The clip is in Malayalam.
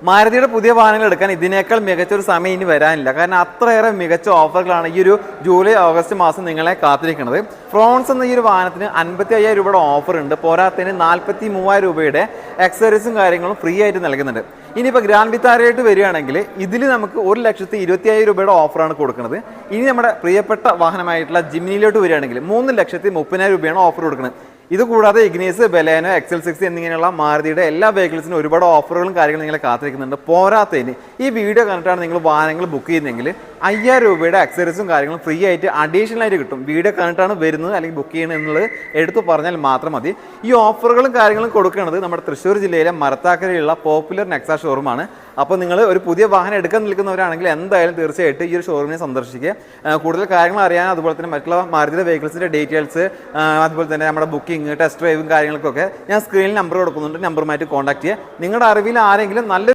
മാരുതിയുടെ പുതിയ വാഹനങ്ങൾ എടുക്കാൻ ഇതിനേക്കാൾ മികച്ചൊരു സമയം ഇനി വരാനില്ല. കാരണം അത്രയേറെ മികച്ച ഓഫറുകളാണ് ഈ ഒരു ജൂലൈ ഓഗസ്റ്റ് മാസം നിങ്ങളെ കാത്തിരിക്കുന്നത്. ഫ്രോൺസ് എന്ന ഈ ഒരു വാഹനത്തിന് 55,000 രൂപയുടെ ഓഫർ ഉണ്ട്. പോരാത്തതിന് 43,000 രൂപയുടെ എക്സസറീസും കാര്യങ്ങളും ഫ്രീ ആയിട്ട് നൽകുന്നുണ്ട്. ഇനിയിപ്പോൾ ഗ്രാൻഡ് വിത്താരയായിട്ട് വരികയാണെങ്കിൽ ഇതിൽ നമുക്ക് 1,25,000 രൂപയുടെ ഓഫറാണ് കൊടുക്കുന്നത്. ഇനി നമ്മുടെ പ്രിയപ്പെട്ട വാഹനമായിട്ടുള്ള ജിമ്നിയിലോട്ട് വരികയാണെങ്കിൽ 3,30,000 രൂപയാണ് ഓഫർ കൊടുക്കുന്നത്. ഇത് കൂടാതെ ഇഗ്നീസ്, ബലേനോ, XL6 എന്നിങ്ങനെയുള്ള മാരുതിയുടെ എല്ലാ വെഹിക്കിൾസിനും ഒരുപാട് ഓഫറുകളും കാര്യങ്ങളും നിങ്ങളെ കാത്തിരിക്കുന്നുണ്ട്. പോരാത്തതിന് ഈ വീഡിയോ കണ്ടിട്ടാണ് നിങ്ങൾ വാഹനങ്ങൾ ബുക്ക് ചെയ്യുന്നതെങ്കിൽ 5,000 രൂപയുടെ അക്സസറീസും കാര്യങ്ങളും ഫ്രീ ആയിട്ട് അഡീഷണൽ ആയിട്ട് കിട്ടും. വീഡിയോ കണ്ടിട്ടാണ് വരുന്നത് അല്ലെങ്കിൽ ബുക്ക് ചെയ്യുന്നത് എന്നുള്ളത് എടുത്തു പറഞ്ഞാൽ മാത്രം മതി. ഈ ഓഫറുകളും കാര്യങ്ങളും കൊടുക്കുന്നത് നമ്മുടെ തൃശ്ശൂർ ജില്ലയിലെ മരത്താക്കരയിലുള്ള പോപ്പുലർ നെക്സ ഷോറൂമാണ്. അപ്പോൾ നിങ്ങൾ ഒരു പുതിയ വാഹനം എടുക്കാൻ നിൽക്കുന്നവരാണെങ്കിൽ എന്തായാലും തീർച്ചയായിട്ടും ഈ ഒരു ഷോറൂമിനെ സന്ദർശിക്കുക. കൂടുതൽ കാര്യങ്ങൾ അറിയാൻ, അതുപോലെ തന്നെ മറ്റുള്ള മാരുതിയുടെ വെഹിക്കിൾസിൻ്റെ ഡീറ്റെയിൽസ്, അതുപോലെ തന്നെ നമ്മുടെ ബുക്കിംഗ്, ടെസ്റ്റ് ഡ്രൈവും കാര്യങ്ങൾക്കൊക്കെ ഞാൻ സ്ക്രീനിൽ നമ്പർ കൊടുക്കുന്നുണ്ട്. നമ്പറുമായിട്ട് കോൺടാക്ട് ചെയ്യുക. നിങ്ങളുടെ അറിവിൽ ആരെങ്കിലും നല്ല